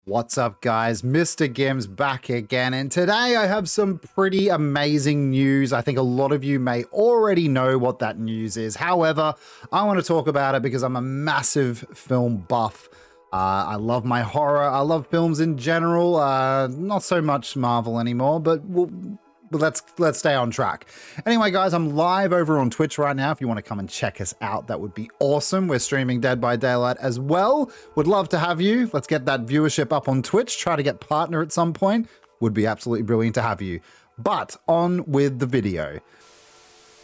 What's up, guys? MrGimms back again, and today I have some pretty amazing news. I think a lot of you may already know what that news is. However, I want to talk about it because I'm a massive film buff. I love my horror. I love films in general. Not so much Marvel anymore, but let's stay on track. Anyway, guys, I'm live over on Twitch right now. If you want to come and check us out, that would be awesome. We're streaming Dead by Daylight as well. Would love to have you. Let's get that viewership up on Twitch. Try to get partner at some point. Would be absolutely brilliant to have you. But on with the video.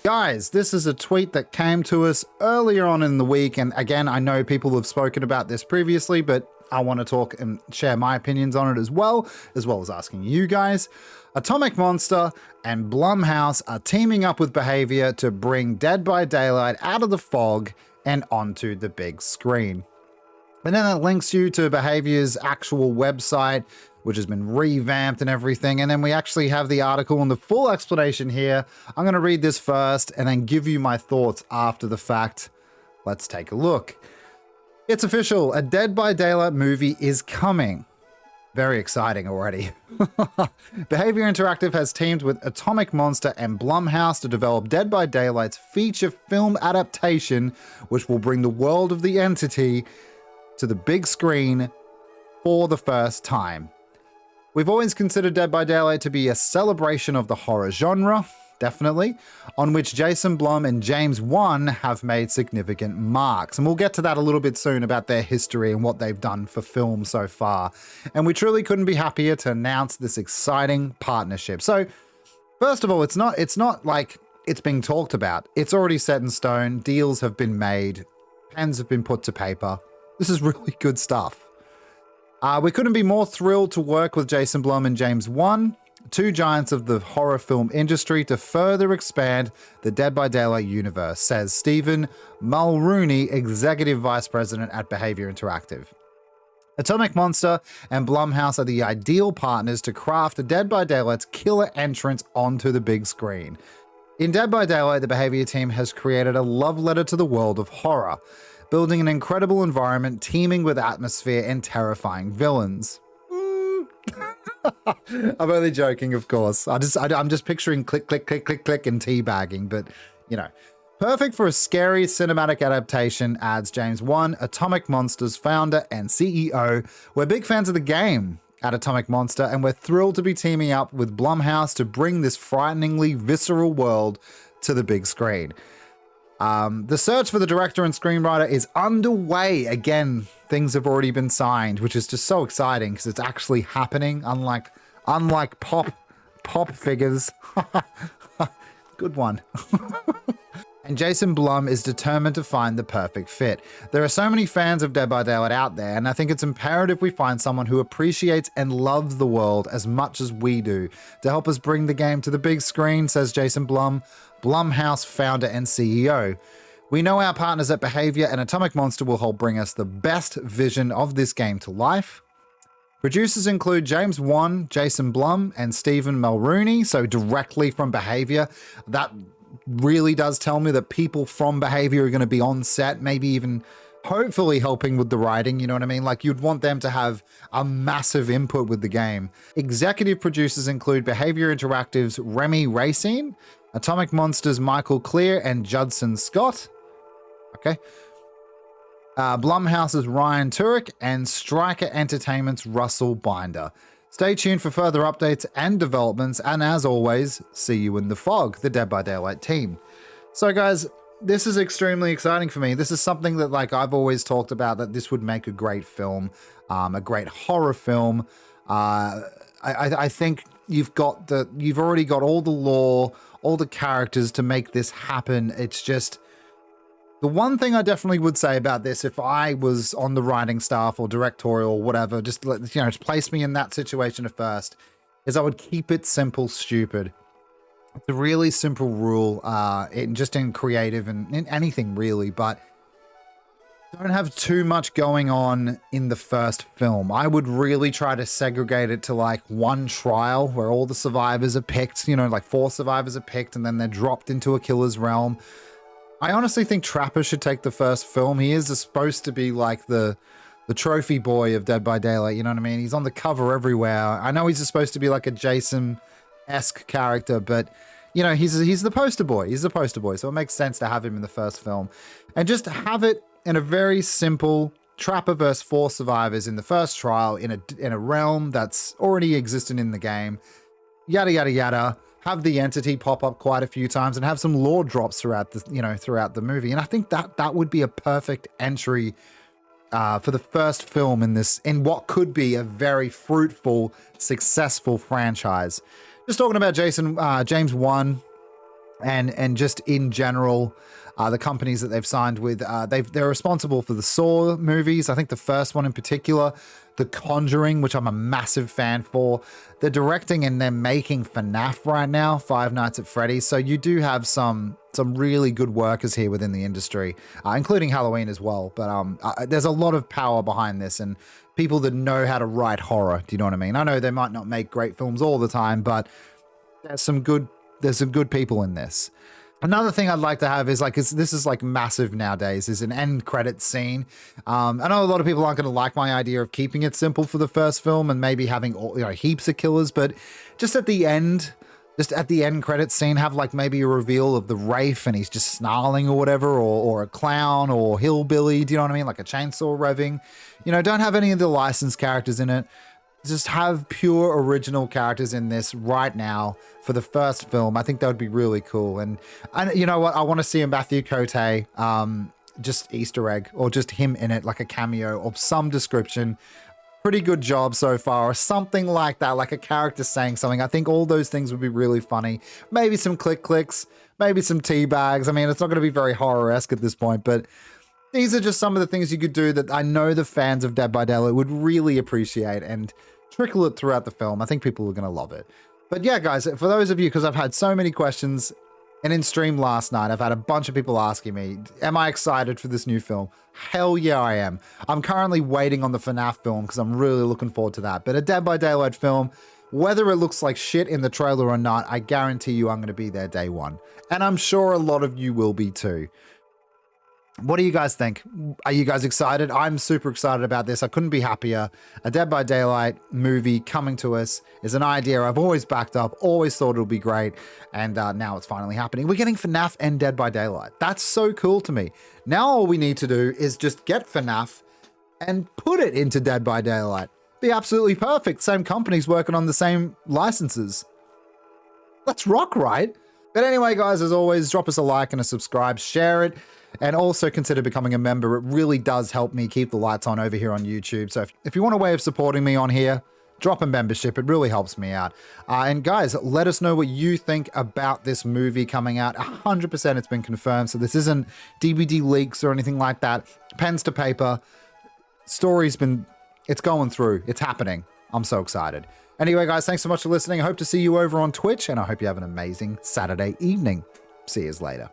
Guys, this is a tweet that came to us earlier on in the week. And again, I know people have spoken about this previously, but I want to talk and share my opinions on it as well as asking you guys. Atomic Monster and Blumhouse are teaming up with Behavior to bring Dead by Daylight out of the fog and onto the big screen. And then it links you to Behavior's actual website, which has been revamped and everything. And then we actually have the article and the full explanation here. I'm going to read this first and then give you my thoughts after the fact. Let's take a look. It's official. A Dead by Daylight movie is coming. Very exciting already. Behavior Interactive has teamed with Atomic Monster and Blumhouse to develop Dead by Daylight's feature film adaptation, which will bring the world of the entity to the big screen for the first time. We've always considered Dead by Daylight to be a celebration of the horror genre, definitely, on which Jason Blum and James Wan have made significant marks. And we'll get to that a little bit soon about their history and what they've done for film so far. And we truly couldn't be happier to announce this exciting partnership. So, first of all, it's not like it's being talked about. It's already set in stone. Deals have been made. Pens have been put to paper. This is really good stuff. We couldn't be more thrilled to work with Jason Blum and James Wan, two giants of the horror film industry, to further expand the Dead by Daylight universe, says Stephen Mulrooney, Executive Vice President at Behavior Interactive. Atomic Monster and Blumhouse are the ideal partners to craft Dead by Daylight's killer entrance onto the big screen. In Dead by Daylight, the Behavior team has created a love letter to the world of horror, building an incredible environment teeming with atmosphere and terrifying villains. I'm only joking, of course. I'm just picturing click, click, click, click, click, and teabagging, but you know. Perfect for a scary cinematic adaptation, adds James Wan, Atomic Monster's founder and CEO. We're big fans of the game at Atomic Monster, and we're thrilled to be teaming up with Blumhouse to bring this frighteningly visceral world to the big screen. The search for the director and screenwriter is underway. Again, things have already been signed, which is just so exciting because it's actually happening, unlike pop figures. Good one. And Jason Blum is determined to find the perfect fit. There are so many fans of Dead by Daylight out there, and I think it's imperative we find someone who appreciates and loves the world as much as we do to help us bring the game to the big screen, says Jason Blum, Blumhouse founder and CEO. We know our partners at Behavior and Atomic Monster will help bring us the best vision of this game to life. Producers include James Wan, Jason Blum, and Stephen Mulrooney, so directly from Behavior. That really does tell me that people from Behavior are going to be on set, maybe even hopefully helping with the writing, you know what I mean? Like, you'd want them to have a massive input with the game. Executive producers include Behavior Interactive's Remy Racine, Atomic Monster's Michael Clear and Judson Scott. Okay. Blumhouse's Ryan Turek and Striker Entertainment's Russell Binder. Stay tuned for further updates and developments, and as always, see you in the fog, the Dead by Daylight team. So guys, this is extremely exciting for me. This is something that, like, I've always talked about, that this would make a great film, a great horror film. I think you've already got all the lore, all the characters to make this happen. It's just, the one thing I definitely would say about this, if I was on the writing staff or directorial or whatever, just place me in that situation at first, is I would keep it simple, stupid. It's a really simple rule, in creative and in anything really, but don't have too much going on in the first film. I would really try to segregate it to like one trial where all the survivors are picked, like 4 survivors are picked and then they're dropped into a killer's realm. I honestly think Trapper should take the first film. He is supposed to be like the the trophy boy of Dead by Daylight, you know what I mean? He's on the cover everywhere. I know he's supposed to be like a Jason-esque character, but you know, he's the poster boy. He's the poster boy, so it makes sense to have him in the first film. And just have it in a very simple Trapper versus 4 survivors in the first trial in a realm that's already existing in the game. Yada yada yada. Have the entity pop up quite a few times and have some lore drops throughout the movie. And I think that would be a perfect entry for the first film in what could be a very fruitful, successful franchise. Just talking about James 1 and just in general, the companies that they've signed with, they're responsible for the Saw movies. I think the first one in particular, The Conjuring, which I'm a massive fan for. They're directing and they're making FNAF right now, Five Nights at Freddy's. So you do have some really good workers here within the industry, including Halloween as well. But there's a lot of power behind this and people that know how to write horror. Do you know what I mean? I know they might not make great films all the time, but there's some good people in this. Another thing I'd like to have is this is like massive nowadays, is an end credit scene. I know a lot of people aren't going to like my idea of keeping it simple for the first film and maybe having heaps of killers, but just at the end credit scene, have like maybe a reveal of the Wraith and he's just snarling or whatever, or a clown or hillbilly. Do you know what I mean? Like a chainsaw revving. You know, don't have any of the licensed characters in it. Just have pure original characters in this right now for the first film. I think that would be really cool. And you know what? I want to see a Matthew Cote, just Easter egg, or just him in it, like a cameo of some description. Pretty good job so far, or something like that, like a character saying something. I think all those things would be really funny. Maybe some clicks, maybe some tea bags. I mean, it's not going to be very horror-esque at this point, but these are just some of the things you could do that I know the fans of Dead by Daylight would really appreciate and trickle it throughout the film. I think people are going to love it. But yeah, guys, for those of you, because I've had so many questions, and in stream last night, I've had a bunch of people asking me, am I excited for this new film? Hell yeah, I am. I'm currently waiting on the FNAF film because I'm really looking forward to that. But a Dead by Daylight film, whether it looks like shit in the trailer or not, I guarantee you I'm going to be there day one. And I'm sure a lot of you will be too. What do you guys think? Are you guys excited? I'm super excited about this. I couldn't be happier. A Dead by Daylight movie coming to us is an idea I've always backed up, always thought it would be great, and now it's finally happening. We're getting FNAF and Dead by Daylight. That's so cool to me. Now all we need to do is just get FNAF and put it into Dead by Daylight. Be absolutely perfect. Same companies working on the same licenses. Let's rock, right? But anyway, guys, as always, drop us a like and a subscribe, share it, and also consider becoming a member. It really does help me keep the lights on over here on YouTube. So if you want a way of supporting me on here, drop a membership. It really helps me out. And guys, let us know what you think about this movie coming out. 100% it's been confirmed. So this isn't DVD leaks or anything like that. Pens to paper. It's going through. It's happening. I'm so excited. Anyway, guys, thanks so much for listening. I hope to see you over on Twitch, and I hope you have an amazing Saturday evening. See you later.